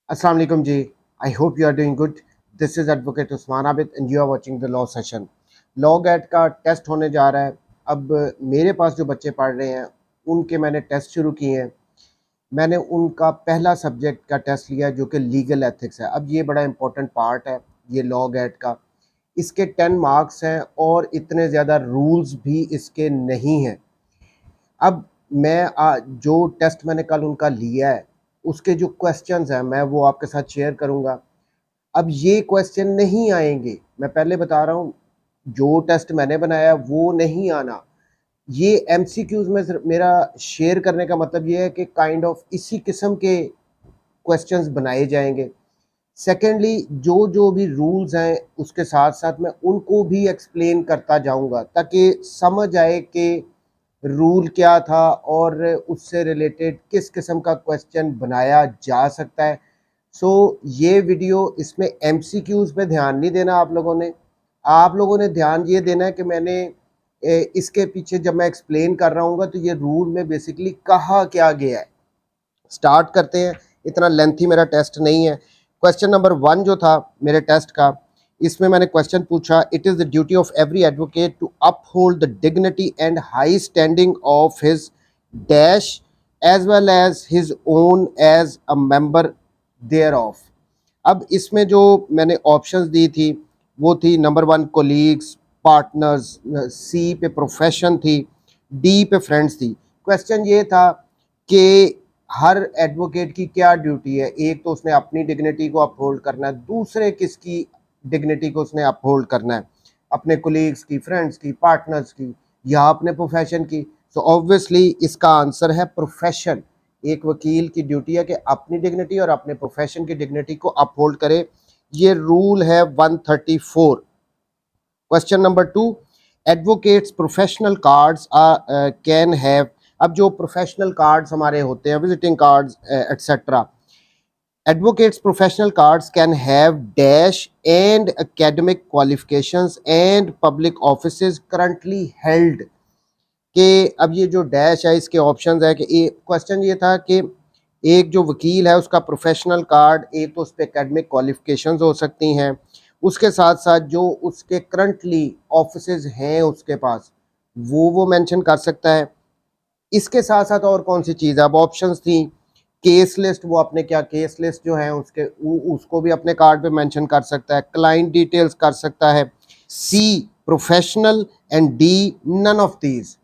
Assalamu alaikum ji. I hope you are doing good. This is Advocate Usman Abid and you are watching the law session. Law GAT का test होने जा रहा है। अब मेरे पास जो बच्चे पढ़ रहे हैं उनके मैंने टेस्ट शुरू किए हैं। मैंने उनका पहला सब्जेक्ट का टेस्ट लिया जो कि लीगल एथिक्स है। अब ये बड़ा इंपॉर्टेंट पार्ट है ये लॉ गेट का। इसके 10 मार्क्स हैं और इतने ज़्यादा रूल्स भी इसके नहीं हैं। अब जो टेस्ट मैंने कल उनका लिया है उसके जो क्वेश्चंस हैं मैं वो आपके साथ शेयर करूंगा। अब ये क्वेश्चन नहीं आएंगे, मैं पहले बता रहा हूँ। जो टेस्ट मैंने बनाया वो नहीं आना। ये एमसीक्यूज में मेरा शेयर करने का मतलब ये है कि काइंड ऑफ इसी किस्म के क्वेश्चंस बनाए जाएंगे। सेकेंडली जो जो भी रूल्स हैं उसके साथ साथ मैं उनको भी एक्सप्लेन करता जाऊंगा ताकि समझ आए कि रूल क्या था और उससे रिलेटेड किस किस्म का क्वेश्चन बनाया जा सकता है। ये वीडियो इसमें एमसीक्यूज पे ध्यान नहीं देना आप लोगों ने ध्यान ये देना है कि मैंने इसके पीछे जब मैं एक्सप्लेन कर रहा हूँ तो ये रूल में बेसिकली कहा क्या गया है। स्टार्ट करते हैं, इतना लेंथी मेरा टेस्ट नहीं है। क्वेश्चन नंबर 1 जो था मेरे टेस्ट का, इसमें मैंने क्वेश्चन पूछा, it is the duty of every advocate to uphold the dignity and high standing of his dash as well as his own as a member thereof. अब इसमें जो मैंने ऑप्शंस दी थी वो थी नंबर 1 कोलीग्स, पार्टनर्स, सी पे profession थी, D पे फ्रेंड्स थी। क्वेश्चन ये था कि हर एडवोकेट की क्या ड्यूटी है। एक तो उसने अपनी डिग्निटी को अपहोल्ड करना है, दूसरे किसकी डिग्निटी को उसने अपहोल्ड करना है, अपने कोलीग्स की, फ्रेंड्स की, पार्टनर्स की या अपने प्रोफेशन की। सो ऑब्वियसली इसका आंसर है प्रोफेशन। एक वकील की ड्यूटी है कि अपनी डिग्निटी और अपने प्रोफेशन की डिग्निटी को अपहोल्ड करे। ये रूल है 134। Question number 2, advocates professional cards can have. अब जो प्रोफेशनल कार्ड्स हमारे होते हैं, visiting cards etcetera, advocates professional cards can have dash and academic qualifications and public offices currently held। कि अब ये जो डैश है इसके ऑप्शंस है कि क्वेश्चन ये था कि एक जो वकील है उसका प्रोफेशनल कार्ड, एक तो उस पर एकेडमिक क्वालिफिकेशंस हो सकती हैं, उसके साथ साथ जो उसके करंटली ऑफिसेज हैं उसके पास वो मेंशन कर सकता है। इसके साथ साथ और कौन सी चीज़ है, अब ऑप्शंस थी केस लिस्ट, वो अपने क्या केस लिस्ट जो है उसके उसको भी अपने कार्ड पे मेंशन कर सकता है, क्लाइंट डिटेल्स कर सकता है, C professional and D none of these.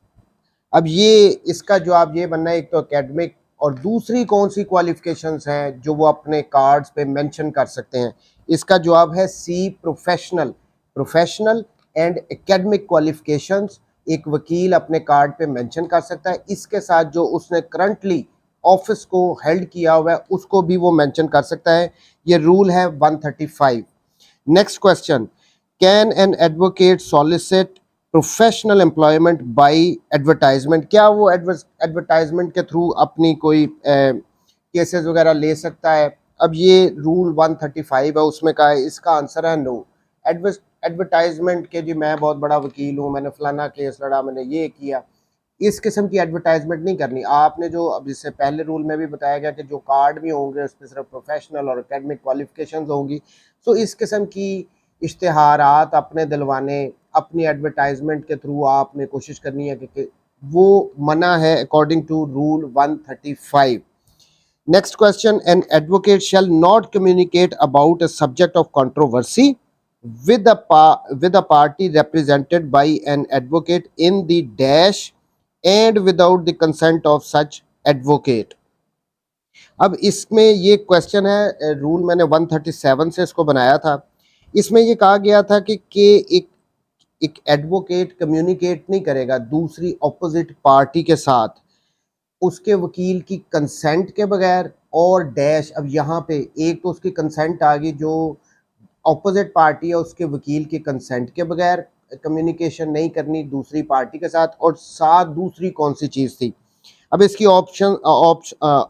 अब ये इसका जवाब ये बनना है, एक तो एकेडमिक और दूसरी कौन सी क्वालिफिकेशंस हैं जो वो अपने कार्ड्स पे मेंशन कर सकते हैं। इसका जवाब है C professional. Professional and academic qualifications एक वकील अपने कार्ड पे मेंशन कर सकता है। इसके साथ जो उसने करंटली ऑफिस को हेल्ड किया हुआ है उसको भी वो मेंशन कर सकता है। ये रूल है 135। Next question, can an advocate solicit professional employment bye advertisement. क्या वो एडवर्टाइजमेंट के थ्रू अपनी कोई केसेस वगैरह ले सकता है। अब ये रूल 135 है उसमें कहा है, इसका आंसर है नो। एडवर्टाइजमेंट के जी मैं बहुत बड़ा वकील हूँ, मैंने फलाना केस लड़ा, मैंने ये किया, इस किस्म की एडवर्टाइजमेंट नहीं करनी आपने। जो अब इससे पहले रूल में भी बताया गया कि जो कार्ड भी होंगे उस पर सिर्फ प्रोफेशनल और एकेडमिक क्वालिफिकेशंस होंगी। सो इस किस्म की इश्तिहारात अपने दिलवाने, अपनी एडवर्टाइजमेंट के थ्रू आपने कोशिश करनी है कि वो मना है according to rule 135। Next question, an advocate shall not communicate about a subject of controversy with a party represented by an advocate in the dash and without the consent of such advocate। अब इसमें ये question है, rule मैंने 137 से इसको बनाया था। इसमें ये कहा गया था कि एक एडवोकेट कम्युनिकेट नहीं करेगा दूसरी ऑपोजिट पार्टी के साथ उसके वकील की कंसेंट के बगैर और डैश। अब यहाँ पे एक तो उसकी कंसेंट आ गई, जो ऑपोजिट पार्टी है उसके वकील के कंसेंट के बगैर कम्युनिकेशन नहीं करनी दूसरी पार्टी के साथ, और साथ दूसरी कौन सी चीज़ थी। अब इसकी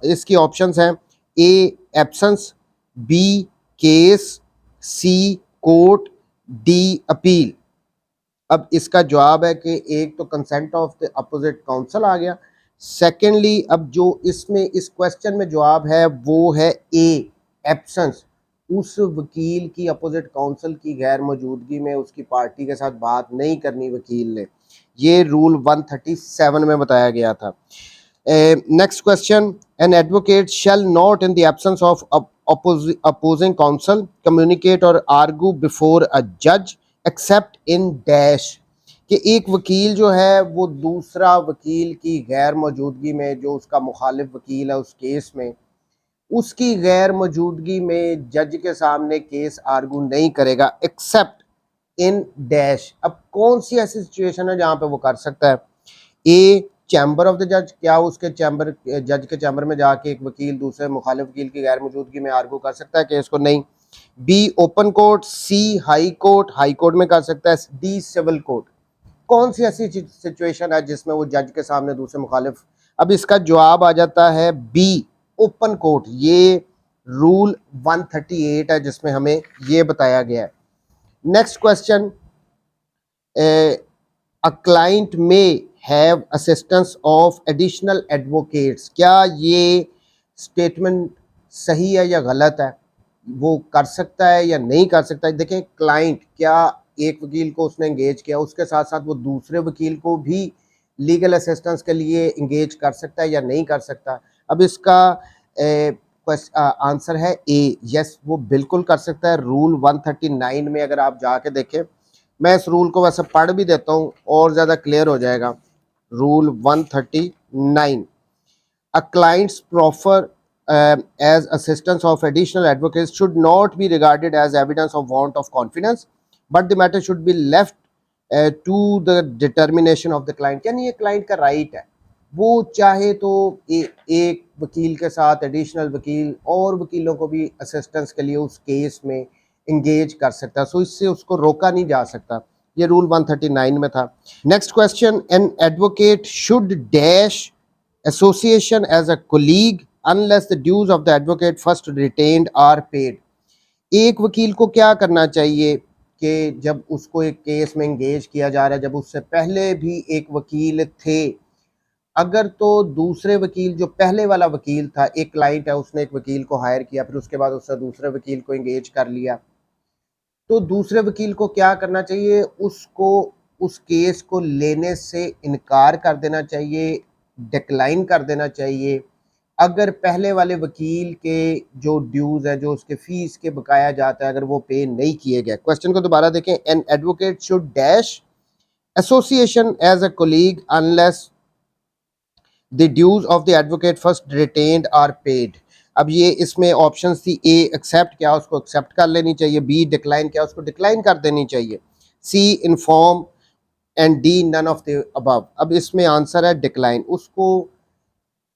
इसकी ऑप्शंस हैं, A absence, B case, C court, D appeal. अब इसका जवाब है कि एक तो consent of the opposite counsel आ गया। सेकेंडली अब जो इसमें इस क्वेश्चन में जवाब है वो है ए एब्सेंस, उस वकील की अपोजिट काउंसिल की गैर मौजूदगी में उसकी पार्टी के साथ बात नहीं करनी वकील ने। ये रूल 137 में बताया गया था। Next question, an advocate shall not in the absence of opposing counsel communicate or argue before a judge except in dash, कि एक वकील जो है वो दूसरा वकील की गैर मौजूदगी में, जो उसका मुखालिफ वकील है उस केस में, उसकी गैर मौजूदगी में जज के सामने केस आर्गू नहीं करेगा एक्सेप्ट इन डैश। अब कौन सी ऐसी सिचुएशन है जहां पे वो कर सकता है? ए, चैम्बर ऑफ द जज, क्या उसके चैम्बर, जज के चैम्बर में जाके एक वकील दूसरे मुखालिफ वकील की गैर मौजूदगी में आर्गू कर सकता है केस को? नहीं। B, open court. C, high court, high court में कर सकता है। D, civil court. कौन सी ऐसी सिचुएशन है जिसमें वो जज के सामने दूसरे मुखालिफ? अब इसका जवाब आ जाता है बी, ओपन कोर्ट। ये रूल 138 है जिसमें हमें ये बताया गया है। नेक्स्ट क्वेश्चन, अ क्लाइंट में have assistance of additional advocates, क्या ये स्टेटमेंट सही है या गलत है? वो कर सकता है या नहीं कर सकता है? देखें, क्लाइंट, क्या एक वकील को उसने एंगेज किया, उसके साथ साथ वो दूसरे वकील को भी लीगल असिस्टेंस के लिए एंगेज कर सकता है या नहीं कर सकता? अब इसका आंसर है ए, यस, वो बिल्कुल कर सकता है। रूल 139 में अगर आप जाके देखें, मैं इस रूल को वैसे पढ़ भी देता हूँ और ज़्यादा क्लियर हो जाएगा। Rule 139, a client's proffer as assistance of additional advocates should not be regarded as evidence of want of confidence, but the matter should be left to the determination of the client। यानी ये client का right है, वो चाहे तो एक वकील के साथ एडिशनल वकील और वकीलों को भी असिस्टेंस के लिए उस केस में इंगेज कर सकता है, सो इससे उसको रोका नहीं जा सकता। ये रूल 139 में था। Next question, an advocate should dash association as a colleague unless the dues of the advocate first retained are paid। एक वकील को क्या करना चाहिए कि जब उसको एक केस में एंगेज किया जा रहा है, जब उससे पहले भी एक वकील थे, अगर तो दूसरे वकील, जो पहले वाला वकील था, एक क्लाइंट है, उसने एक वकील को हायर किया, फिर उसके बाद उससे दूसरे वकील को एंगेज कर लिया, तो दूसरे वकील को क्या करना चाहिए? उसको उस केस को लेने से इनकार कर देना चाहिए, डिक्लाइन कर देना चाहिए, अगर पहले वाले वकील के जो ड्यूज है, जो उसके फीस के बकाया जाता है, अगर वो पे नहीं किए गए। क्वेश्चन को दोबारा देखें, an advocate should dash association as a colleague unless the dues of the advocate first retained are paid. अब ये इसमें ऑप्शन थी, ए एक्सेप्ट, क्या उसको एक्सेप्ट कर लेनी चाहिए? बी डिक्लाइन, क्या उसको डिक्लाइन कर देनी चाहिए? C inform, and D none of the above. अब इसमें आंसर है डिक्लाइन, उसको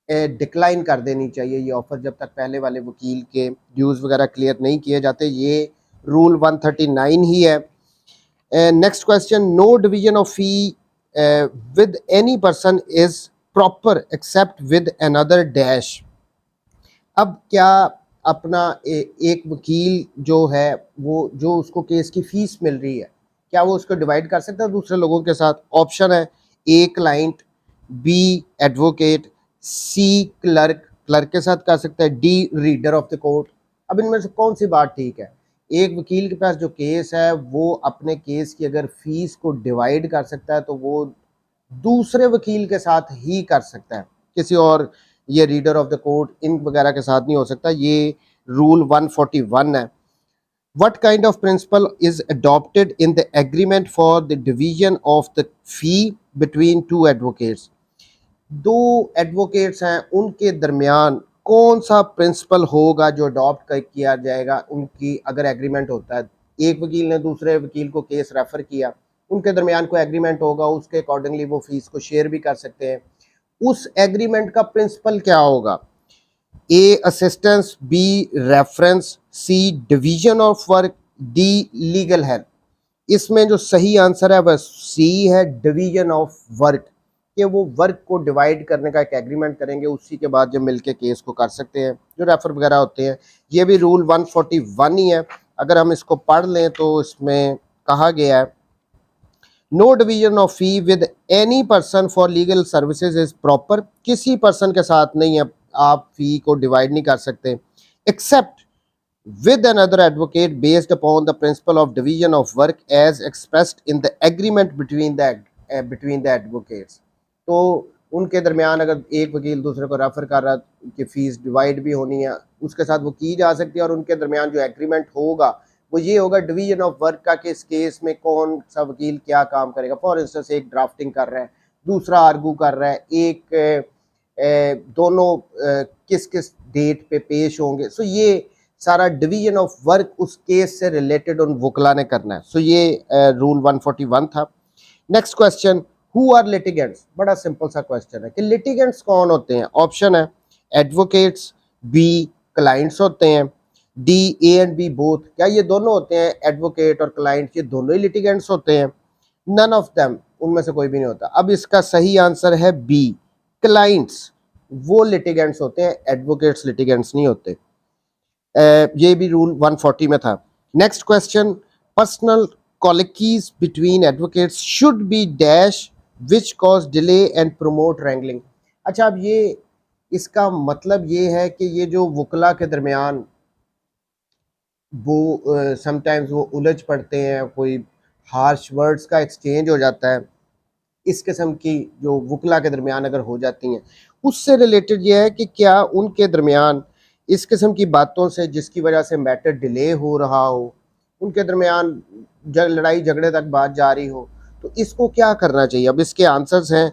डिक्लाइन कर देनी चाहिए ये ऑफर, जब तक पहले वाले वकील के ड्यूज वगैरह क्लियर नहीं किए जाते। ये रूल 139 ही है। Next question, no division of fee with any person is proper except with another dash. अब क्या अपना एक वकील जो है, वो जो उसको केस की फीस मिल रही है, क्या वो उसको डिवाइड कर सकता है दूसरे लोगों के साथ? ऑप्शन है, A client, B advocate, C clerk, clerk के साथ कर सकता है, D reader of the court. अब इनमें से कौन सी बात ठीक है? एक वकील के पास जो केस है, वो अपने केस की अगर फीस को डिवाइड कर सकता है तो वो दूसरे वकील के साथ ही कर सकता है, किसी और, ये रीडर ऑफ द कोर्ट इन वगैरह के साथ नहीं हो सकता। ये रूल 141 है। What kind of principle is adopted in the agreement for the division of the fee between two advocates? दो एडवोकेट्स हैं, उनके दरमियान कौन सा प्रिंसिपल होगा जो अडॉप्ट किया जाएगा उनकी अगर एग्रीमेंट होता है? एक वकील ने दूसरे वकील को केस रेफर किया, उनके दरमियान कोई एग्रीमेंट होगा, उसके अकॉर्डिंगली वो फीस को शेयर भी कर सकते हैं। उस एग्रीमेंट का प्रिंसिपल क्या होगा? A assistance, B reference, C division of work, D legal help. इसमें जो सही आंसर है वह सी है, डिवीजन ऑफ वर्क, कि वो वर्क को डिवाइड करने का एक एग्रीमेंट करेंगे, उसी के बाद जब मिलके केस को कर सकते हैं, जो रेफर वगैरह होते हैं। ये भी रूल 141 ही है। अगर हम इसको पढ़ लें तो इसमें कहा गया है, no division of fee with any person for legal services is proper. किसी पर्सन के साथ नहीं है, आप फी को डिवाइड नहीं कर सकते, accept with another advocate based upon the principle of division of work as expressed in the agreement between the advocates. तो उनके दरमियान अगर एक वकील दूसरे को रेफर कर रहा है कि फीस डिवाइड भी होनी है, उसके साथ वो की जा सकती है, और उनके दरमियान जो एग्रीमेंट होगा वो ये होगा डिवीजन ऑफ वर्क का, कि इस केस में कौन सा वकील क्या काम करेगा। फॉर इंस्टेंस एक ड्राफ्टिंग कर रहा है, दूसरा आर्गू कर रहा है, एक दोनों किस किस डेट पे पेश होंगे। सो ये सारा डिवीजन ऑफ वर्क उस केस से रिलेटेड उन वकला ने करना है। सो ये रूल 141 था। Next question, who are litigants. बड़ा सिंपल सा क्वेश्चन है कि लिटिगेंट्स कौन होते हैं। ऑप्शन है एडवोकेट्स, बी क्लाइंट्स होते हैं, D A and B both. क्या ये दोनों होते हैं, एडवोकेट और क्लाइंट ये दोनों ही लिटिगेंट्स होते हैं। नन ऑफ देम, उनमें से कोई भी नहीं होता। अब इसका सही आंसर है बी, क्लाइंट्स वो लिटिगेंट्स होते हैं, एडवोकेट्स लिटिगेंट्स नहीं होते। ये भी रूल 140 में था। Next question, personal colloquies between advocates should be dash which cause delay and promote wrangling। अच्छा, अब ये इसका मतलब ये है कि ये जो वकला के दरमियान वो समटाइम्स वो उलझ पड़ते हैं, कोई हार्श वर्ड्स का एक्सचेंज हो जाता है, इस किस्म की जो वकला के दरमियान अगर हो जाती हैं, उससे रिलेटेड ये है कि क्या उनके दरमियान इस किस्म की बातों से जिसकी वजह से मैटर डिले हो रहा हो, उनके दरमियान लड़ाई झगड़े तक बात जा रही हो, तो इसको क्या करना चाहिए। अब इसके आंसर्स हैं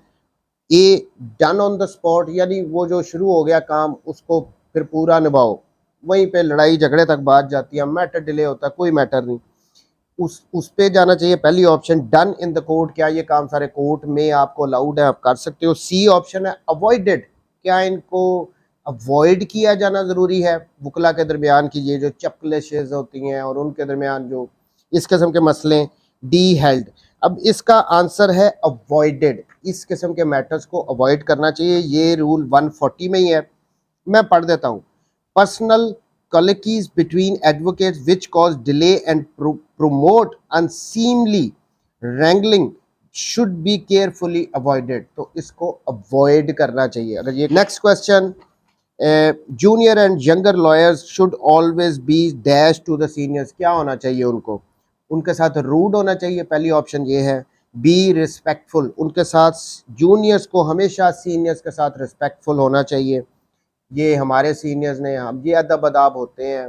ए, डन ऑन द स्पॉट, यानी वो जो शुरू हो गया काम उसको फिर पूरा निभाओ, वहीं पे लड़ाई झगड़े तक बात जाती है, मैटर डिले होता है, कोई मैटर नहीं, उस पे जाना चाहिए। पहली option done in the court, क्या ये काम सारे कोर्ट में आपको अलाउड है, आप कर सकते हो। सी ऑप्शन है अवॉइडेड, क्या इनको अवॉइड किया जाना ज़रूरी है, वकला के दरमियान की ये जो चपलिशेज होती हैं और उनके दरमियान जो इस किस्म के मसले। डी हेल्ड, अब इसका आंसर है अवॉइडेड, इस किस्म के मैटर्स को अवॉइड करना चाहिए, ये रूल 140 में ही है। मैं पढ़ देता हूँ, personal colloquies between advocates which cause delay and promote unseemly wrangling should be carefully avoided। तो इसको अवॉइड करना चाहिए। अगर ये next question, junior and younger lawyers should always be dash to the seniors, क्या होना चाहिए उनको, उनके साथ रूड होना चाहिए, पहली ऑप्शन ये है। बी रिस्पेक्टफुल, उनके साथ जूनियर्स को हमेशा सीनियर्स के साथ रिस्पेक्टफुल होना चाहिए, ये हमारे सीनियर्स ने, हम ये अदब अदाब होते हैं,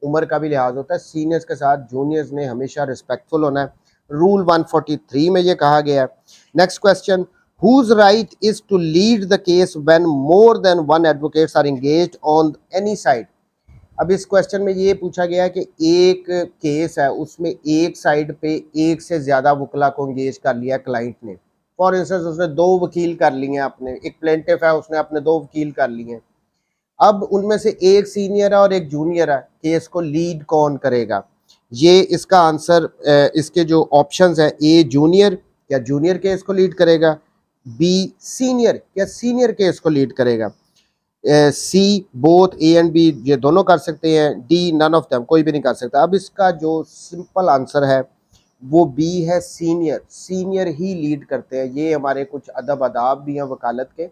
उम्र का भी लिहाज होता है, सीनियर्स के साथ जूनियर्स ने हमेशा रिस्पेक्टफुल होना है, रूल 143 में ये कहा गया है। Next question, whose right is to lead the case when more than one advocates are engaged on any side। अब इस क्वेश्चन में ये पूछा गया है कि एक केस है, उसमें एक साइड पे एक से ज़्यादा वकला को इंगेज कर लिया क्लाइंट ने। फॉर इंस्टेंस उसने दो वकील कर लिए हैं अपने, एक प्लेंटिफ है उसने अपने दो वकील कर लिए हैं, अब उनमें से एक सीनियर है और एक जूनियर है, केस को लीड कौन करेगा। ये इसका आंसर, इसके जो ऑप्शंस है, ए जूनियर, क्या जूनियर केस को लीड करेगा, बी सीनियर, क्या सीनियर केस को लीड करेगा, C both A and B, ये दोनों कर सकते हैं, डी नन ऑफ देम, कोई भी नहीं कर सकता। अब इसका जो सिंपल आंसर है वो बी है, सीनियर, सीनियर ही लीड करते हैं। ये हमारे कुछ अदब अदाब भी हैं वकालत के,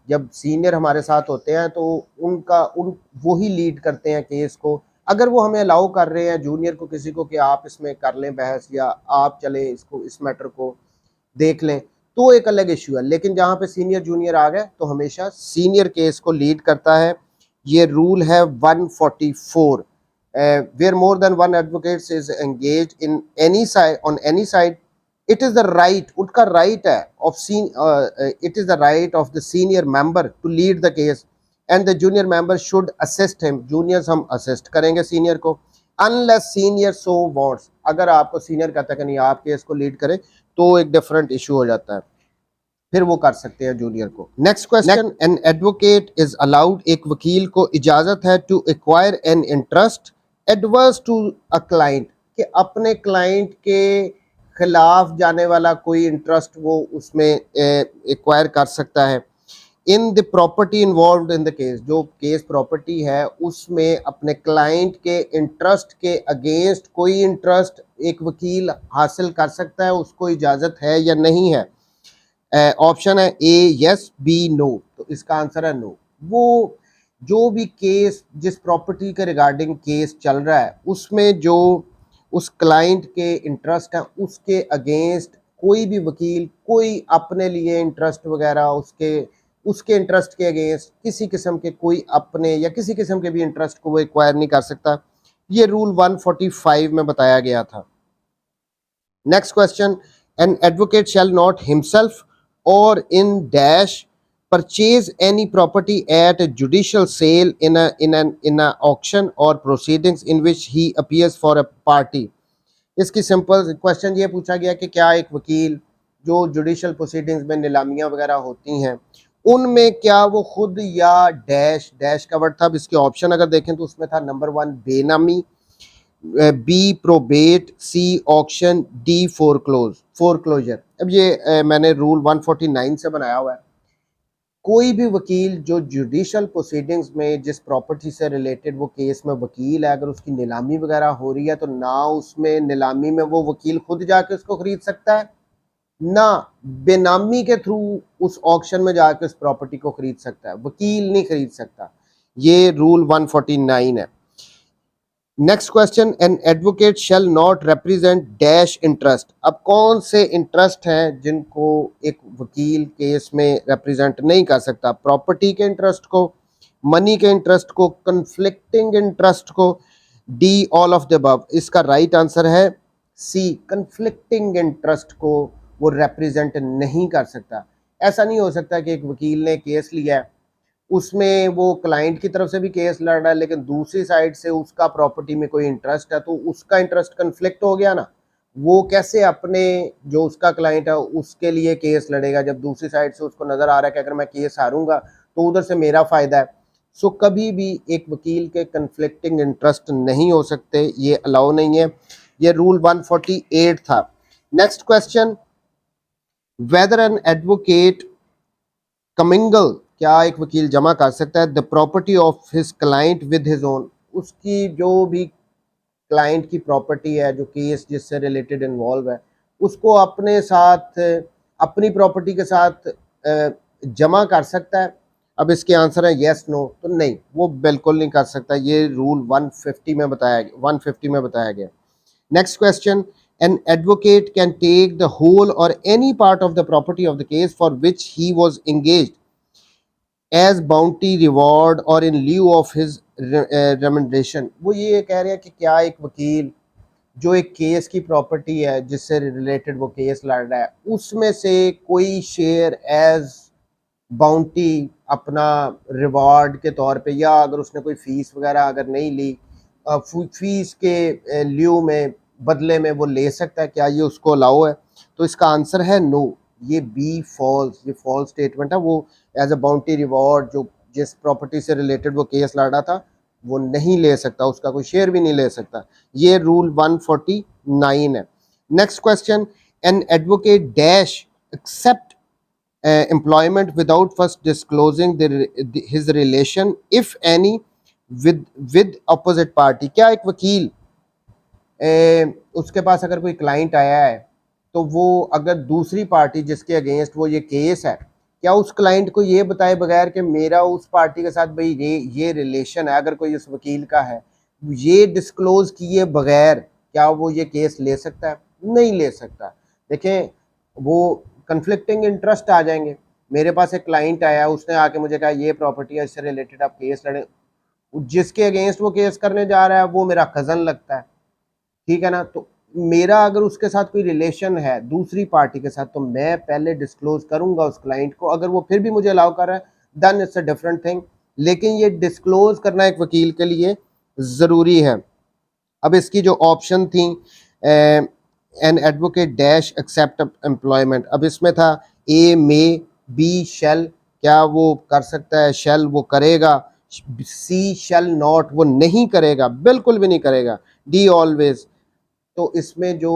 जब सीनियर हमारे साथ होते हैं तो वो ही लीड करते हैं केस को। अगर वो हमें अलाउ कर रहे हैं जूनियर को, किसी को, कि आप इसमें कर लें बहस या आप चले इसको, इस मैटर को देख लें, तो एक अलग इशू है, लेकिन जहाँ पे सीनियर जूनियर आ गए तो हमेशा सीनियर केस को लीड करता है। ये रूल है 144, where more than one advocates is engage in any side on any side, it is the right, उनका राइट है of it is the right of the senior member to lead the case and the junior member should assist him, juniors हम assist करेंगे senior को, unless senior so wants, अगर आपको senior कहता है कि नहीं आप केस को लीड करें तो एक डिफरेंट इशू हो जाता है, फिर वो कर सकते हैं जूनियर को। Next question, an advocate is allowed, एक वकील को इजाजत है to acquire an interest adverse to a client, कि अपने क्लाइंट के खिलाफ जाने वाला कोई इंटरेस्ट वो उसमें एक्वायर कर सकता है। In the property involved in the case, जो केस प्रॉपर्टी है उसमें अपने क्लाइंट के इंटरेस्ट के अगेंस्ट कोई इंटरेस्ट एक वकील हासिल कर सकता है, उसको इजाज़त है या नहीं है। ऑप्शन है ए यस, बी नो, तो इसका आंसर है नो। वो जो भी केस, जिस प्रॉपर्टी के रिगार्डिंग केस चल रहा है, उसमें जो उस क्लाइंट के इंटरेस्ट हैं उसके अगेंस्ट कोई भी वकील कोई अपने लिए इंटरेस्ट वगैरह उसके उसके इंटरेस्ट के अगेंस्ट किसी किस्म के कोई अपने या किसी किस्म के भी इंटरेस्ट को वो एक्वायर नहीं कर सकता। ये रूल 145 में बताया गया था। Next question, an advocate shall not himself or in dash purchase any property at a judicial sale in a auction or proceedings in which he appears for a party। इसकी simple question ये पूछा गया कि क्या एक वकील जो judicial proceedings में नीलामियां वगैरह होती हैं उनमें क्या वो खुद या डैश डैश का वर्ड था। अब इसके ऑप्शन अगर देखें तो उसमें था नंबर 1 बेनामी, बी प्रोबेट, सी ऑक्शन, डी फोरक्लोजर। अब ये मैंने रूल 149 से बनाया हुआ है। कोई भी वकील जो जुडिशियल प्रोसीडिंग्स में जिस प्रॉपर्टी से रिलेटेड वो केस में वकील है, अगर उसकी नीलामी वगैरह हो रही है तो ना उसमें नीलामी में वो वकील खुद जाके उसको खरीद सकता है, ना बेनामी के थ्रू उस ऑक्शन में जाके उस प्रॉपर्टी को खरीद सकता है, वकील नहीं खरीद सकता। ये रूल 149 है। Next question, an advocate shall not represent dash interest. अब कौन से इंटरेस्ट हैं जिनको एक वकील केस में रिप्रेजेंट नहीं कर सकता? प्रॉपर्टी के इंटरेस्ट को, मनी के इंटरेस्ट को, कन्फ्लिक्टिंग इंटरेस्ट को, D all of the above. इसका राइट आंसर है सी, कन्फ्लिक्टिंग इंटरेस्ट को वो रिप्रेजेंट नहीं कर सकता। ऐसा नहीं हो सकता कि एक वकील ने केस लिया है, उसमें वो क्लाइंट की तरफ से भी केस लड़ रहा है लेकिन दूसरी साइड से उसका प्रॉपर्टी में कोई इंटरेस्ट है, तो उसका इंटरेस्ट कन्फ्लिक्ट हो गया ना। वो कैसे अपने जो उसका क्लाइंट है उसके लिए केस लड़ेगा जब दूसरी साइड से उसको नजर आ रहा है कि अगर मैं केस हारूंगा तो उधर से मेरा फायदा है। सो कभी भी एक वकील के कन्फ्लिक्टिंग इंटरेस्ट नहीं हो सकते, ये अलाउ नहीं है। ये रूल 148 था। Next question, whether an advocate commingle, क्या एक वकील जमा कर सकता है the property of his client with his own. उसकी जो भी क्लाइंट की प्रॉपर्टी है, जो केस जिससे रिलेटेड इन्वॉल्व है, उसको अपने साथ अपनी प्रॉपर्टी के साथ जमा कर सकता है। अब इसके आंसर है यस नो, तो नहीं, वो बिल्कुल नहीं कर सकता। ये रूल 150 में बताया गया। Next question, an advocate can take the whole or any part of the property of the case for which he was engaged as bounty, reward or in lieu of his remuneration। वो ये कह रहे हैं कि क्या एक वकील जो एक केस की प्रॉपर्टी है जिससे रिलेटेड वो केस लड़ रहा है उसमें से कोई शेयर एज बाउंटी अपना रिवॉर्ड के तौर पे, या अगर उसने कोई फीस वगैरह अगर नहीं ली, फीस के ल्यू में बदले में वो ले सकता है, क्या ये उसको अलाउ है? तो इसका आंसर है नो, ये बी फॉल्स, ये फॉल्स स्टेटमेंट है। वो एज अ बाउंटी रिवॉर्ड जो जिस प्रॉपर्टी से रिलेटेड वो केस लड़ रहा था वो नहीं ले सकता, उसका कोई शेयर भी नहीं ले सकता। ये रूल 149 है। Next question, an advocate dash accept employment without first disclosing his relation if any with opposite party। क्या एक वकील उसके पास अगर कोई क्लाइंट आया है तो वो अगर दूसरी पार्टी जिसके अगेंस्ट वो ये केस है, क्या उस क्लाइंट को ये बताए बगैर कि मेरा उस पार्टी के साथ भाई ये रिलेशन है, अगर कोई उस वकील का है, ये डिस्क्लोज किए बगैर क्या वो ये केस ले सकता है? नहीं ले सकता। देखें, वो कन्फ्लिक्टिंग इंटरेस्ट आ जाएंगे। मेरे पास एक क्लाइंट आया, उसने आके मुझे कहा ये प्रॉपर्टी है, इससे रिलेटेड आप केस लड़े, जिसके अगेंस्ट वो केस करने जा रहा है वो मेरा कज़न लगता है, ठीक है ना। तो मेरा अगर उसके साथ कोई रिलेशन है दूसरी पार्टी के साथ तो मैं पहले डिस्क्लोज करूंगा उस क्लाइंट को। अगर वो फिर भी मुझे अलाउ कर रहा है then it's a different thing, लेकिन ये डिस्क्लोज करना एक वकील के लिए ज़रूरी है। अब इसकी जो ऑप्शन थी, an advocate dash accept employment, अब इसमें था ए मे, बी शेल, क्या वो कर सकता है, शेल वो करेगा, सी शेल नॉट वो नहीं करेगा, बिल्कुल भी नहीं करेगा, डी ऑलवेज। तो इसमें जो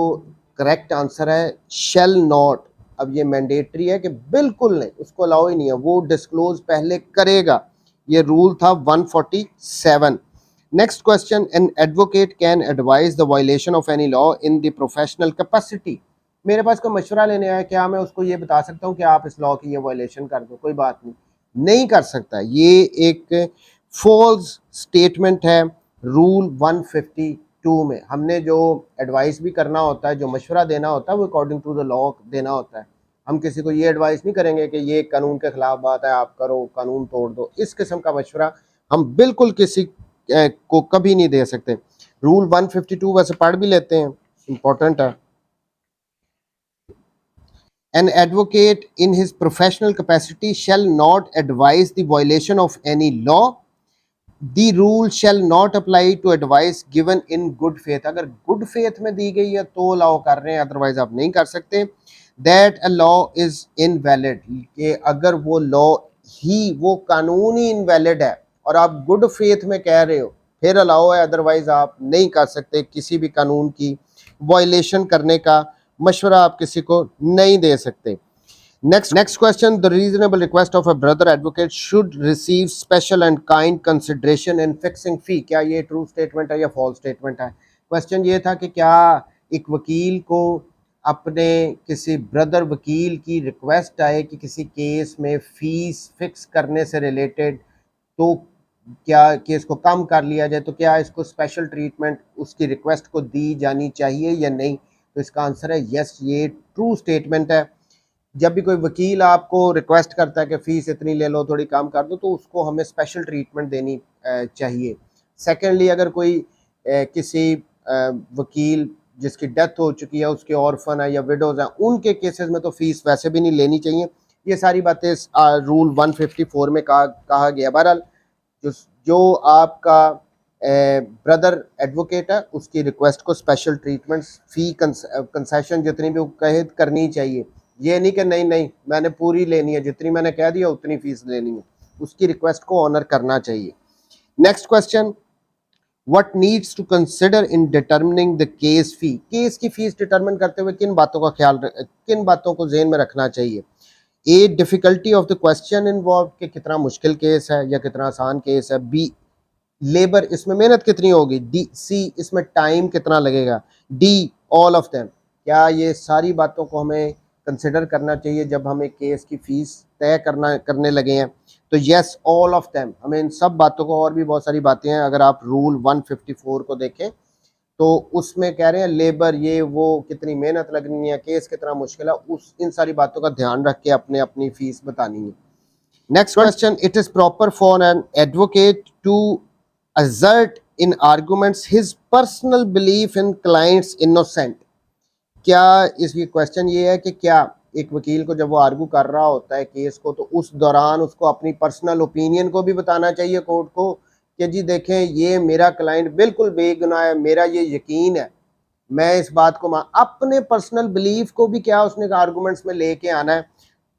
करेक्ट आंसर है शेल नॉट। अब ये मैंडेटरी है कि बिल्कुल नहीं, उसको अलाउ ही नहीं है, वो डिस्क्लोज पहले करेगा। ये रूल था 147। Next question, an advocate can advise the violation of any law in the professional capacity. मेरे पास कोई मशवरा लेने आया, क्या मैं उसको ये बता सकता हूँ कि आप इस लॉ की ये वायलेशन कर दो? कोई बात नहीं, नहीं कर सकता। ये एक फॉल्स स्टेटमेंट है रूल 152 में। हमने जो एडवाइस भी करना होता है, जो मशवरा देना होता है, वो अकॉर्डिंग टू द लॉ देना होता है। हम किसी को ये एडवाइस नहीं करेंगे कि ये कानून के खिलाफ बात है, आप करो, कानून तोड़ दो। इस किस्म का मशवरा हम बिल्कुल किसी को कभी नहीं दे सकते। रूल 152 वैसे पढ़ भी लेते हैं, इंपॉर्टेंट है। An advocate in his professional capacity shall not advise the violation of any law. The rule shall not apply to advice given in good faith. अगर good faith में दी गई है तो अलाउ कर रहे हैं, अदरवाइज आप नहीं कर सकते। That a law is invalid, कि अगर वो लॉ ही, वो कानून ही इनवैलिड है और आप गुड फेथ में कह रहे हो, फिर अलाउ है, अदरवाइज आप नहीं कर सकते। किसी भी कानून की वायलेशन करने का मशवरा आप किसी को नहीं दे सकते। Next question. The reasonable request of a brother advocate should receive special and kind consideration in fixing fee. क्या ये ट्रू स्टेटमेंट है या फॉल्स स्टेटमेंट है? क्वेश्चन ये था कि क्या एक वकील को अपने किसी ब्रदर वकील की रिक्वेस्ट आए कि किसी केस में फीस फिक्स करने से रिलेटेड, तो क्या केस को कम कर लिया जाए, तो क्या इसको स्पेशल ट्रीटमेंट उसकी रिक्वेस्ट को दी जानी चाहिए या नहीं? तो इसका आंसर है यस, ये ट्रू स्टेटमेंट है। जब भी कोई वकील आपको रिक्वेस्ट करता है कि फ़ीस इतनी ले लो, थोड़ी कम कर दो, तो उसको हमें स्पेशल ट्रीटमेंट देनी चाहिए। सेकेंडली, अगर कोई किसी वकील जिसकी डेथ हो चुकी है, उसके ऑर्फन है या विडोज़ हैं, उनके केसेस में तो फ़ीस वैसे भी नहीं लेनी चाहिए। ये सारी बातें रूल 154 में कहा गया। बहरहाल जो आपका ब्रदर एडवोकेट है, उसकी रिक्वेस्ट को स्पेशल ट्रीटमेंट, फ़ी कंसेशन जितनी भी कहे करनी चाहिए। ये नहीं कि नहीं मैंने पूरी लेनी है, जितनी मैंने कह दिया उतनी फीस लेनी है, उसकी रिक्वेस्ट को ऑनर करना चाहिए। Next question, what needs to consider in determining the case fee. Case की फीस डिटरमिन करते हुए किन बातों को ज़हन में रखना चाहिए? A, difficulty of the question involve, कि कितना मुश्किल केस है या कितना आसान केस है। बी, लेबर, इसमें मेहनत कितनी होगी। डी, सी, इसमें टाइम कितना लगेगा। D, all of them. क्या ये सारी बातों को हमें कंसिडर करना चाहिए जब हम एक केस की फ़ीस तय करने लगे हैं? तो यस, ऑल ऑफ देम। हमें इन सब बातों को, और भी बहुत सारी बातें हैं, अगर आप रूल 154 को देखें तो उसमें कह रहे हैं लेबर, ये वो, कितनी मेहनत लगनी है, केस कितना मुश्किल है, इन सारी बातों का ध्यान रख के अपनी फ़ीस बतानी है। Next question, it is proper for an advocate to assert in arguments his personal belief in client's innocent। क्या इसकी क्वेश्चन ये है कि क्या एक वकील को जब वो आर्गू कर रहा होता है केस को, तो उस दौरान उसको अपनी पर्सनल ओपिनियन को भी बताना चाहिए कोर्ट को कि जी देखें, ये मेरा क्लाइंट बिल्कुल बेगुनाह है, मेरा ये यकीन है, मैं इस बात को अपने पर्सनल बिलीफ को भी क्या उसने आर्गूमेंट्स में लेके आना है।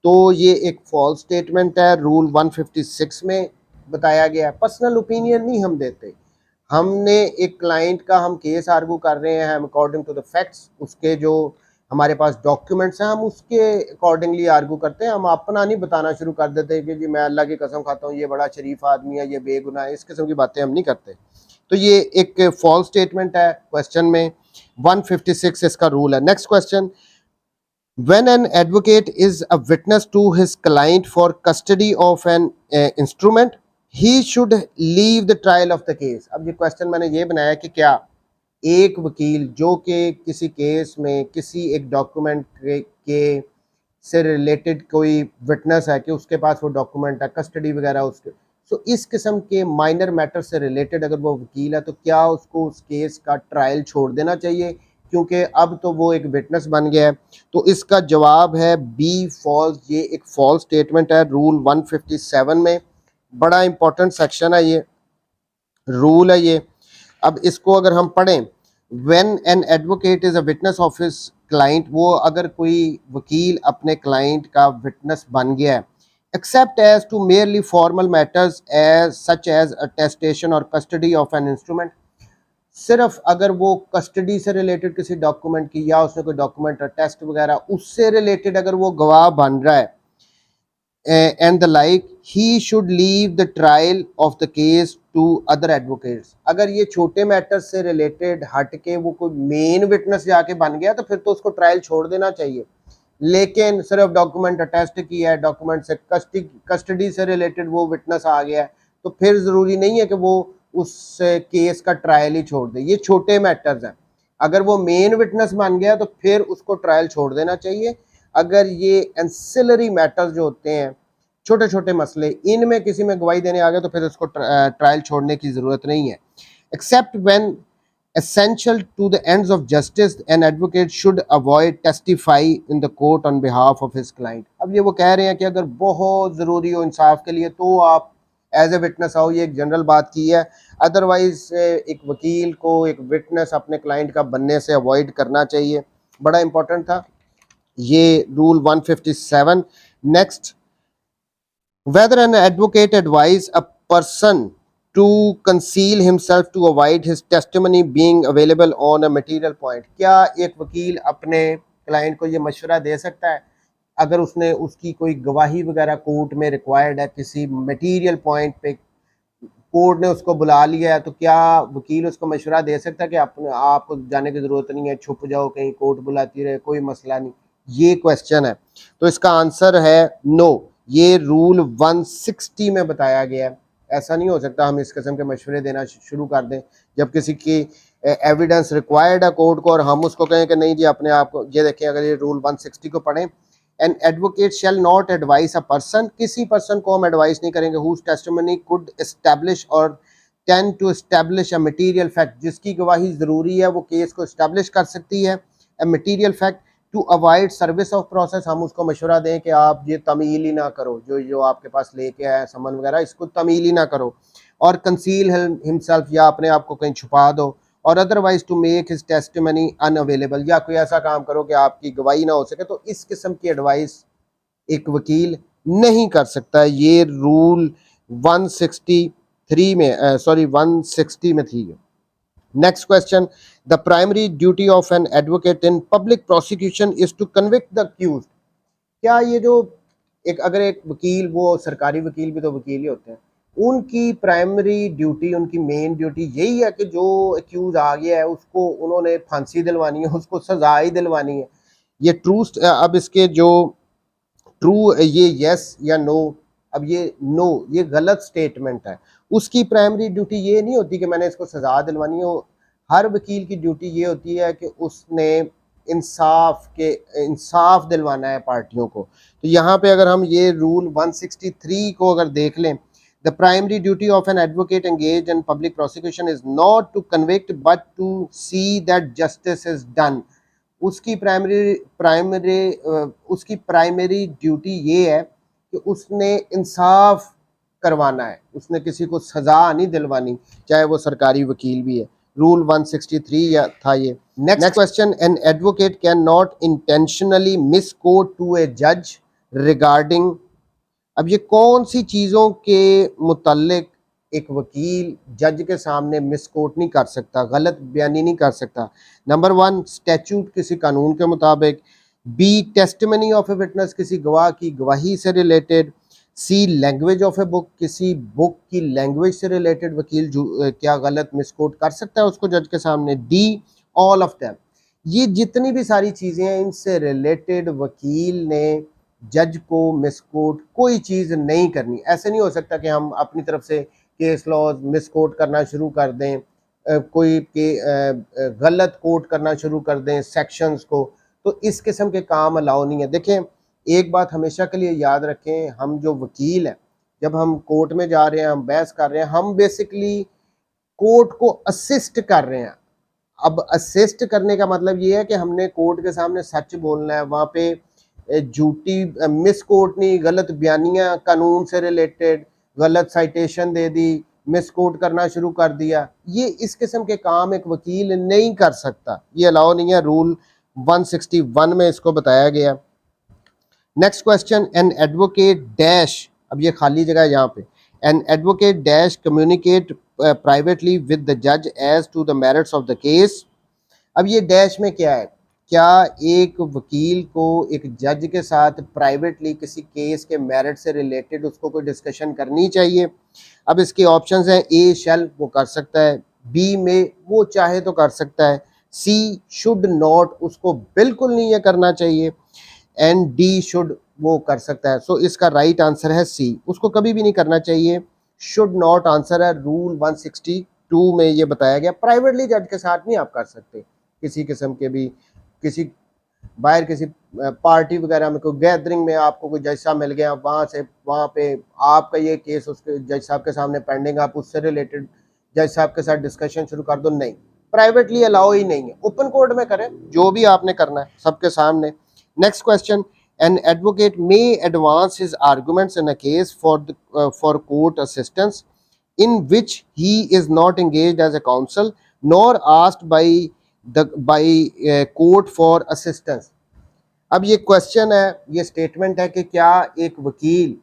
तो ये एक फॉल्स स्टेटमेंट है, रूल 156 में बताया गया है। पर्सनल ओपिनियन नहीं हम देते, हमने एक क्लाइंट का, हम केस आर्गू कर रहे हैं, हम अकॉर्डिंग टू द फैक्ट्स, उसके जो हमारे पास डॉक्यूमेंट्स हैं, हम उसके अकॉर्डिंगली आर्गू करते हैं। हम अपना नहीं बताना शुरू कर देते हैं कि जी मैं अल्लाह की कसम खाता हूँ, ये बड़ा शरीफ आदमी है, ये बेगुनाह है, इस किस्म की बातें हम नहीं करते। तो ये एक फॉल्स स्टेटमेंट है क्वेश्चन में। 156 इसका रूल है। Next question, when an advocate is a witness to his client for custody of an instrument, he should leave the trial of the case। अब ये क्वेश्चन मैंने ये बनाया कि क्या एक वकील जो कि किसी केस में किसी एक डॉक्यूमेंट के से रिलेटेड कोई विटनेस है कि उसके पास वो डॉक्यूमेंट है, कस्टडी वगैरह उसके, तो इस किस्म के माइनर मैटर से रिलेटेड अगर वो वकील है, तो क्या उसको उस केस का ट्रायल छोड़ देना चाहिए, क्योंकि अब तो वो एक विटनेस बन गया है? तो इसका जवाब है बी, फॉल्स। ये एक फॉल्स स्टेटमेंट है रूल 157 में। बड़ा इंपॉर्टेंट सेक्शन है ये, रूल है ये। अब इसको अगर हम पढ़ें, when an advocate is a witness of his client, वो अगर कोई वकील अपने क्लाइंट का विटनेस बन गया है, except as to merely formal matters as such as attestation or custody of an instrument, सिर्फ अगर वो कस्टडी से रिलेटेड किसी डॉक्यूमेंट की या उसने कोई डॉक्यूमेंट टेस्ट वगैरह उससे रिलेटेड अगर वो गवाह बन रहा है and the like, he should leave the trial of the case to other advocates. अगर ये छोटे मैटर से रिलेटेड हट के वो कोई मेन विटनेस जाके बन गया, तो फिर तो उसको ट्रायल छोड़ देना चाहिए। लेकिन सिर्फ डॉक्यूमेंट अटेस्ट किया है, डॉक्यूमेंट से कस्टडी से रिलेटेड वो विटनेस आ गया है, तो फिर ज़रूरी नहीं है कि वो उस केस का ट्रायल ही छोड़ दे। ये छोटे मैटर्स हैं, अगर वो मेन विटनेस मान गया तो फिर उसको ट्रायल छोड़ देना चाहिए। अगर ये एंसिलरी मैटर्स जो होते हैं, छोटे छोटे मसले, इनमें किसी में गवाही देने आ गया तो फिर उसको ट्रायल छोड़ने की ज़रूरत नहीं है। Except when essential to the ends of justice, an advocate should avoid testify in the court on behalf of his client। अब ये वो कह रहे हैं कि अगर बहुत ज़रूरी हो इंसाफ के लिए तो आप एज ए विटनेस आओ, ये एक जनरल बात की है। अदरवाइज एक वकील को एक विटनेस अपने क्लाइंट का बनने से अवॉइड करना चाहिए। बड़ा इंपॉर्टेंट था ये rule 157। Next, whether an advocate advise a person to conceal himself to avoid his testimony being available on a material point। क्या एक वकील अपने क्लाइंट को ये मशवरा दे सकता है अगर उसने उसकी कोई गवाही वगैरह कोर्ट में रिक्वायर्ड है, किसी मटेरियल पॉइंट पे कोर्ट ने उसको बुला लिया है, तो क्या वकील उसको मशवरा दे सकता है कि आपको जाने की ज़रूरत नहीं है, छुप जाओ, कहीं कोर्ट बुलाती रहे, कोई मसला नहीं? ये क्वेश्चन है, तो इसका आंसर है नो। ये रूल 160 में बताया गया है। ऐसा नहीं हो सकता हम इस किस्म के मशवरे देना शुरू कर दें जब किसी की एविडेंस रिक्वायर्ड है कोर्ट को और हम उसको कहें कि नहीं जी अपने आप को। ये देखें, अगर ये रूल 160 को पढ़ें, an advocate shall not advise a person, किसी पर्सन को हम एडवाइस नहीं करेंगे whose testimony could establish or tend to establish a material fact, जिसकी गवाही ज़रूरी है, वो केस को एस्टैब्लिश कर सकती है। A material fact to avoid service of process, हम उसको मशवरा दें कि आप ये तमील ही ना करो, जो आपके पास लेके आए समन वगैरह, इसको तमील ही ना करो। और कंसील हिमसेल्फ, या अपने आप को कहीं छुपा दो। और otherwise to make his testimony unavailable, या कोई ऐसा काम करो कि आपकी गवाही ना हो सके। तो इस किस्म की एडवाइस एक वकील नहीं कर सकता। ये रूल 160 में थी। Next question, the primary duty of an advocate in public prosecution is to convict the accused। क्या ये जो अगर एक वकील, वो सरकारी वकील भी तो वकील ही होते हैं, उनकी प्राइमरी ड्यूटी, उनकी मेन ड्यूटी यही है कि जो एक्यूज आ गया है उसको उन्होंने फांसी दिलवानी है, उसको सजा ही दिलवानी है? ये ट्रू, अब इसके जो ट्रू, ये यस या नो, अब ये नो, ये गलत स्टेटमेंट है। उसकी प्राइमरी ड्यूटी ये नहीं होती कि मैंने इसको सजा दिलवानी हो। हर वकील की ड्यूटी ये होती है कि उसने इंसाफ दिलवाना है पार्टियों को। तो यहाँ पे अगर हम ये रूल 163 को अगर देख लें, the primary duty of an advocate engage in public prosecution is not to convict but to see that justice is done. उसकी प्राइमरी ड्यूटी ये है कि उसने इंसाफ करवाना है, उसने किसी को सजा नहीं दिलवानी, चाहे वो सरकारी वकील भी है। रूल 163 था ये। Next question, an advocate can not intentionally misquote to a जज रिगार्डिंग। अब ये कौन सी चीज़ों के मुतल्लिक एक वकील जज के सामने मिसकोट नहीं कर सकता, गलत बयानी नहीं कर सकता? नंबर 1, स्टैट्यूट, किसी कानून के मुताबिक। B, testimony of a witness, किसी गवाह की गवाही से related. C, language of a book, किसी बुक की लैंग्वेज से रिलेटेड वकील क्या गलत मिसकोट कर सकता है उसको जज के सामने? D, all of them. ये जितनी भी सारी चीज़ें हैं, इनसे रिलेटेड वकील ने जज को मिसकोट कोई चीज़ नहीं करनी। ऐसे नहीं हो सकता कि हम अपनी तरफ से केस लॉज मिसकोट करना शुरू कर दें, कोई के गलत कोट करना शुरू कर दें सेक्शंस को। तो इस किस्म के काम अलाउ नहीं है। देखें, एक बात हमेशा के लिए याद रखें, हम जो वकील हैं, जब हम कोर्ट में जा रहे हैं, हम बहस कर रहे हैं, हम बेसिकली कोर्ट को असिस्ट कर रहे हैं। अब असिस्ट करने का मतलब ये है कि हमने कोर्ट के सामने सच बोलना है, वहाँ पे झूठी मिसकोट नहीं, गलत बयानियाँ कानून से रिलेटेड, गलत साइटेशन दे दी, मिसकोट करना शुरू कर दिया। ये इस किस्म के काम एक वकील नहीं कर सकता, ये अलाउ नहीं है। रूल 161 में इसको बताया गया। Next question, an advocate dash, अब ये खाली जगह है यहाँ पे, an advocate dash communicate privately with the जज as to the merits of the case. अब ये डैश में क्या है? क्या एक वकील को एक जज के साथ प्राइवेटली किसी केस के मेरिट से रिलेटेड उसको कोई डिस्कशन करनी चाहिए? अब इसके ऑप्शंस हैं, ए शैल, वो कर सकता है। बी में, वो चाहे तो कर सकता है। सी शुड नॉट, उसको बिल्कुल नहीं ये करना चाहिए। एंड डी शुड, वो कर सकता है। सो इसका राइट आंसर है सी, उसको कभी भी नहीं करना चाहिए। शुड नॉट आंसर है रूल 162 में ये बताया गया। प्राइवेटली जज के साथ नहीं आप कर सकते किसी किस्म के भी, किसी बाहर किसी पार्टी वगैरह में, कोई गैदरिंग में आपको कोई जज साहब मिल गया, वहाँ से वहाँ पे आपका ये केस उसके जज साहब के सामने पेंडिंग, आप उससे रिलेटेड जज साहब के साथ डिस्कशन शुरू कर दो, नहीं, प्राइवेटली अलाउ ही नहीं है। ओपन कोर्ट में करें जो भी आपने करना है सबके सामने। Next question, an advocate may advance his arguments in a case for court assistance in which he is not engaged as a counsel nor asked by court for assistance। अब ये क्वेश्चन है, ये स्टेटमेंट है कि क्या एक वकील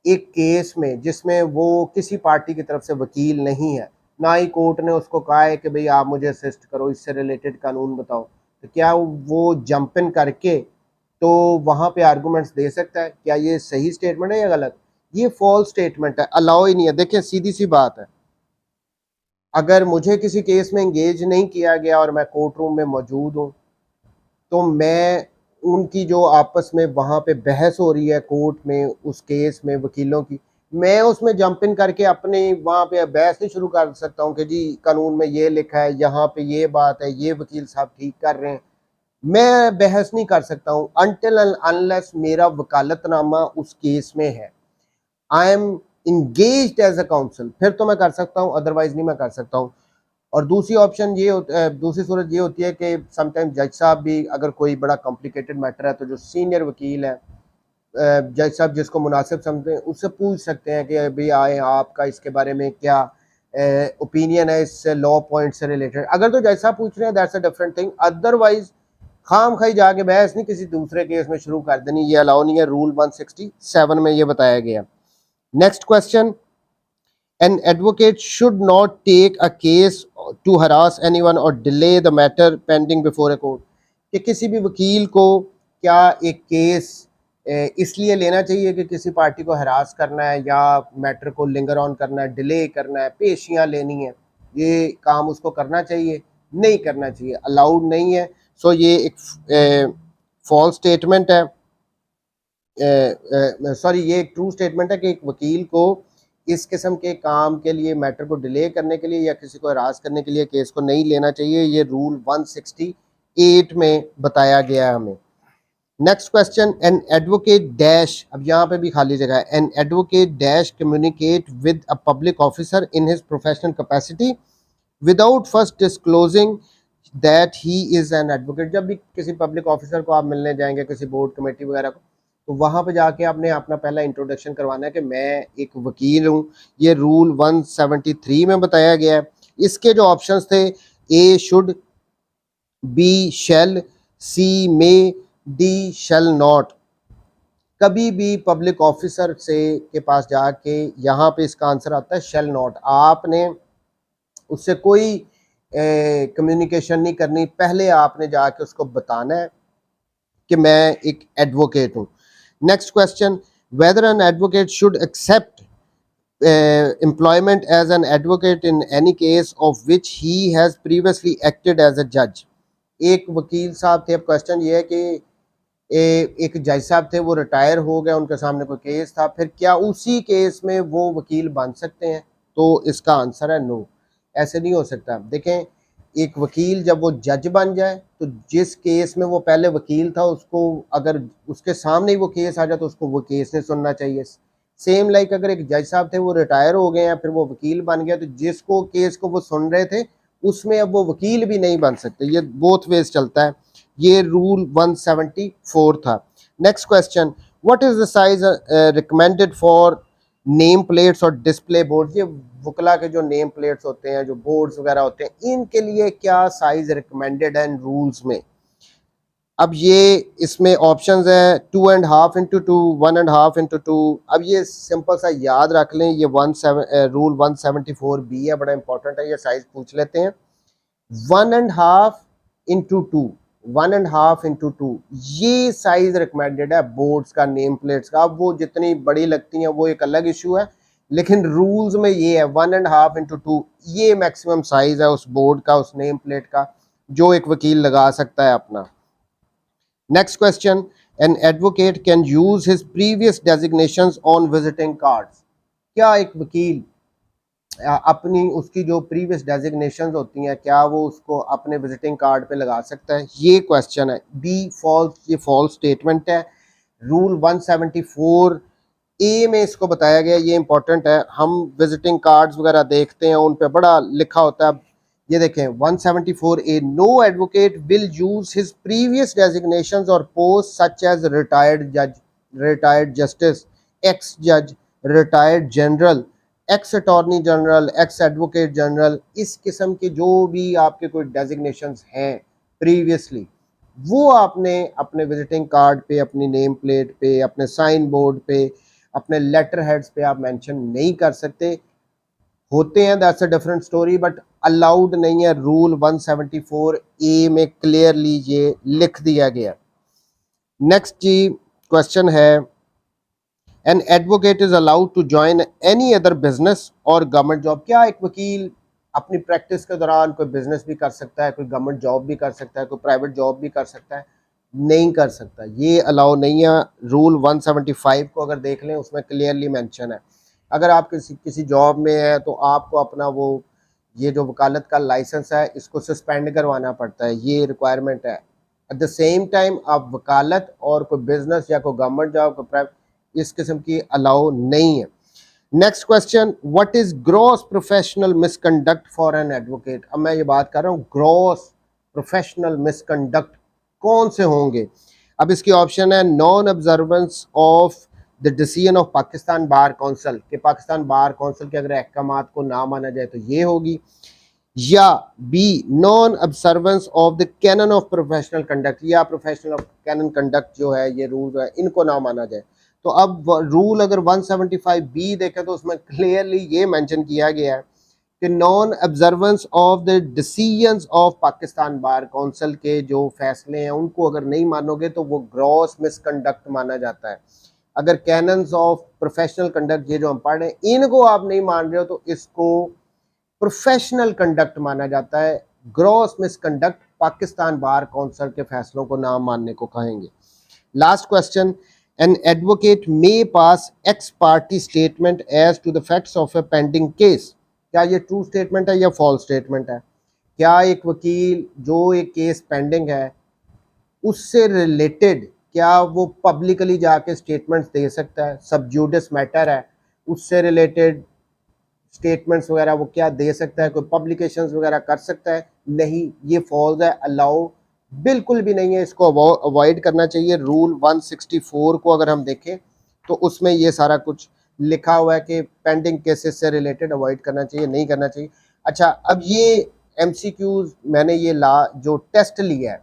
एक केस में जिसमें वो किसी पार्टी की तरफ से वकील नहीं है, ना ही कोर्ट ने उसको कहा है कि भाई आप मुझे असिस्ट करो, इससे रिलेटेड कानून बताओ, तो क्या वो जंप इन करके तो वहाँ पे आर्गूमेंट्स दे सकता है? क्या ये सही स्टेटमेंट है या गलत? ये फॉल्स स्टेटमेंट है, अलाउ ही नहीं है। देखिए सीधी सी बात है, अगर मुझे किसी केस में एंगेज नहीं किया गया और मैं कोर्ट रूम में मौजूद हूँ, तो मैं उनकी जो आपस में वहाँ पे बहस हो रही है कोर्ट में उस केस में वकीलों की, मैं उसमें जंप इन करके अपनी वहाँ पे बहस नहीं शुरू कर सकता हूँ कि जी कानून में ये लिखा है, यहाँ पे ये बात है, ये वकील साहब ठीक कर रहे हैं। मैं बहस नहीं कर सकता हूँ अनटिल अनलेस मेरा वकालतनामा उस केस में है, I am engaged as a counsel, फिर तो मैं कर सकता हूँ, अदरवाइज नहीं मैं कर सकता हूँ। और दूसरी ऑप्शन ये दूसरी सूरत ये होती है कि समटाइम जज साहब भी, अगर कोई बड़ा कॉम्प्लिकेटेड मैटर है तो जो सीनियर वकील है, जज साहब जिसको मुनासिब समझते हैं उससे पूछ सकते हैं कि भाई आए आपका इसके बारे में क्या ओपिनियन है इस लॉ पॉइंट से रिलेटेड। अगर तो जज साहब पूछ रहे हैं that's a different thing, otherwise खाम खाई जाके बहस नहीं किसी दूसरे केस में शुरू कर देनी, ये अलाउ नहीं है, रूल 167 में ये बताया गया। Next question, an advocate should not take a case to harass anyone or delay the matter pending before a court। कि किसी भी वकील को क्या एक केस इसलिए लेना चाहिए कि किसी पार्टी को हरास करना है या मैटर को लिंगर ऑन करना है, डिले करना है, पेशियां लेनी है, ये काम उसको करना चाहिए? नहीं करना चाहिए, अलाउड नहीं है। सो ये एक फॉल्स स्टेटमेंट है, सॉरी ये एक ट्रू स्टेटमेंट है कि एक वकील को इस किस्म के काम के लिए, मैटर को डिले करने के लिए या किसी को हरास करने के लिए केस को नहीं लेना चाहिए। ये रूल 168 में बताया गया है हमें। Next question, an advocate dash, अब यहाँ पे भी खाली जगह है, an advocate dash communicate with a public officer in his professional capacity without first disclosing that he is an advocate. जब भी किसी पब्लिक ऑफिसर को आप मिलने जाएंगे, किसी बोर्ड कमेटी वगैरह को, तो वहाँ पे जाके आपने अपना पहला इंट्रोडक्शन करवाना है कि मैं एक वकील हूँ। ये रूल 173 में बताया गया है। इसके जो ऑप्शंस थे, A should, B shall, C may, D shall not. कभी भी पब्लिक ऑफिसर से के पास जाके यहाँ पे इसका आंसर आता है शैल नॉट। आपने उससे कोई कम्युनिकेशन नहीं करनी, पहले आपने जाके उसको बताना है कि मैं एक एडवोकेट हूँ। Next question, whether an advocate should accept employment as an advocate in any case of which he has previously acted as a judge। एक वकील साहब थे, अब क्वेश्चन ये है कि एक जज साहब थे, वो रिटायर हो गए, उनके सामने कोई केस था, फिर क्या उसी केस में वो वकील बन सकते हैं? तो इसका आंसर है नो, ऐसे नहीं हो सकता। देखें, एक वकील जब वो जज बन जाए तो जिस केस में वो पहले वकील था उसको, अगर उसके सामने ही वो केस आ जाए तो उसको वो केस नहीं सुनना चाहिए। सेम लाइक अगर एक जज साहब थे, वो रिटायर हो गए हैं, फिर वो वकील बन गया, तो जिसको केस को वो सुन रहे थे उसमें अब वो वकील भी नहीं बन सकते। ये बोथ वेज चलता है। ये रूल 174 था। Next question, what is the size recommended for name plates और डिस्प्ले बोर्ड। ये वकला के जो नेम प्लेट्स होते हैं, जो बोर्ड्स वगैरह होते हैं, इनके लिए क्या साइज रिकमेंडेड है इन रूल्स में? अब ये इसमें ऑप्शंस है 2.5 इंटू 2, 1.5 इंटू 2। अब ये सिंपल सा याद रख लें, ये रूल 174B है, बड़ा इंपॉर्टेंट है, ये साइज पूछ लेते हैं। 1.5 इंटू 2, 1.5 इंटू 2, ये साइज रिकमेंडेड है बोर्ड्स का, नेम प्लेट्स का। अब वो जितनी बड़ी लगती हैं वो एक अलग इशू है, लेकिन रूल्स में ये है 1.5 इंटू 2, ये मैक्सिमम साइज है उस बोर्ड का, उस नेम प्लेट का, जो एक वकील लगा सकता है अपना। Next question, an advocate can use his previous designations on visiting cards. क्या एक वकील अपनी उसकी जो प्रीवियस डेजिग्नेशंस होती हैं क्या वो उसको अपने विजिटिंग कार्ड पे लगा सकता है, ये क्वेश्चन है। बी फॉल्स, ये फॉल्स स्टेटमेंट है। रूल 174 ए में इसको बताया गया, ये इंपॉर्टेंट है। हम विजिटिंग कार्ड्स वगैरह देखते हैं उन पे बड़ा लिखा होता है। ये देखें 174 ए, no advocate will use his previous designations और पोस्ट सच एज रिटायर्ड जज, रिटायर्ड जस्टिस, एक्स जज, retired general, x attorney general, x advocate general, इस किस्म के जो भी आपके कोई डेजिग्नेशंस हैं प्रीवियसली, वो आपने अपने विजिटिंग कार्ड पे, अपनी नेम प्लेट पे, अपने साइन बोर्ड पे, अपने लेटर हेड्स पे आप मेंशन नहीं कर सकते। होते हैं, that's a different story, but allowed नहीं है। रूल 174 ए में क्लियरली ये लिख दिया गया। नेक्स्ट जी क्वेश्चन है, an advocate is allowed to join any other business or government job. क्या एक वकील अपनी प्रैक्टिस के दौरान कोई बिजनेस भी कर सकता है, कोई गवर्नमेंट जॉब भी कर सकता है, कोई प्राइवेट जॉब भी कर सकता है? नहीं कर सकता, ये अलाउ नहीं है। रूल 175 को अगर देख लें उसमें क्लियरली मेंशन है, अगर आप किसी जॉब में है तो आपको अपना वो ये जो वकालत का लाइसेंस है इसको सस्पेंड करवाना पड़ता है, ये रिक्वायरमेंट है। एट द सेम टाइम आप वकालत और कोई बिजनेस या कोई गवर्नमेंट जॉब, कोई प्राइवेट, इस किस्म की अलाउ नहीं है। Next question, what is gross professional misconduct for an advocate? अब मैं ये बात कर रहा हूँ ग्रॉस प्रोफेशनल मिसकंडक्ट कौन से होंगे। अब इसकी ऑप्शन है non observance of the decision of Pakistan bar council, कि पाकिस्तान बार काउंसिल के अगर अहकामात को ना माना जाए तो ये होगी, या B non observance of the canon of professional conduct, या प्रोफेशनल ऑफ कैनन कंडक्ट जो है ये रूल है इनको ना माना जाए। तो अब रूल अगर 175 बी देखें तो उसमें क्लियरली ये मेंशन किया गया है कि non observance of the decisions of Pakistan bar council के जो फैसले हैं उनको अगर नहीं मानोगे तो वो ग्रॉस मिसकंडक्ट माना जाता है। अगर कैनन्स ऑफ प्रोफेशनल कंडक्ट ये जो हम पढ़ रहे हैं इनको आप नहीं मान रहे हो तो इसको प्रोफेशनल कंडक्ट माना जाता है। Gross misconduct Pakistan bar council के फैसलों को ना मानने को कहेंगे। Last question, an advocate may pass ex parte statement as to the facts of a pending case. क्या ये ट्रू स्टेटमेंट है या फॉल्स स्टेटमेंट है? क्या एक वकील जो एक केस पेंडिंग है उससे रिलेटेड क्या वो पब्लिकली जाके स्टेटमेंट्स दे सकता है? सब जुडिस मैटर है, उससे रिलेटेड स्टेटमेंट्स वगैरह वो क्या दे सकता है? कोई पब्लिकेशंस वगैरह कर सकता है? नहीं, ये फॉल्स है, अलाउ बिल्कुल भी नहीं है, इसको अवॉइड करना चाहिए। रूल 164 को अगर हम देखें तो उसमें ये सारा कुछ लिखा हुआ है कि पेंडिंग केसेस से रिलेटेड अवॉइड करना चाहिए, नहीं करना चाहिए। अच्छा, अब ये एमसीक्यूज मैंने ये जो टेस्ट लिया है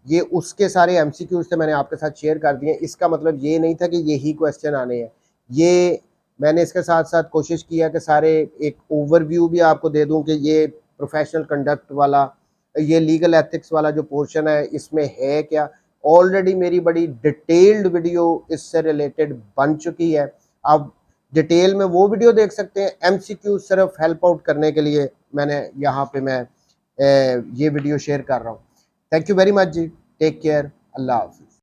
ये उसके सारे एमसीक्यूज थे, मैंने आपके साथ शेयर कर दिए। इसका मतलब ये नहीं था कि यही क्वेश्चन आने हैं, ये मैंने इसके साथ साथ कोशिश किया कि सारे एक ओवरव्यू भी आपको दे दूं कि ये प्रोफेशनल कंडक्ट वाला, ये लीगल एथिक्स वाला जो पोर्शन है इसमें है क्या। ऑलरेडी मेरी बड़ी डिटेल्ड वीडियो इससे रिलेटेड बन चुकी है, आप डिटेल में वो वीडियो देख सकते हैं। एमसीक्यू सिर्फ हेल्प आउट करने के लिए मैंने यहाँ पे मैं ये वीडियो शेयर कर रहा हूँ। थैंक यू वेरी मच जी, टेक केयर, अल्लाह हाफिज़।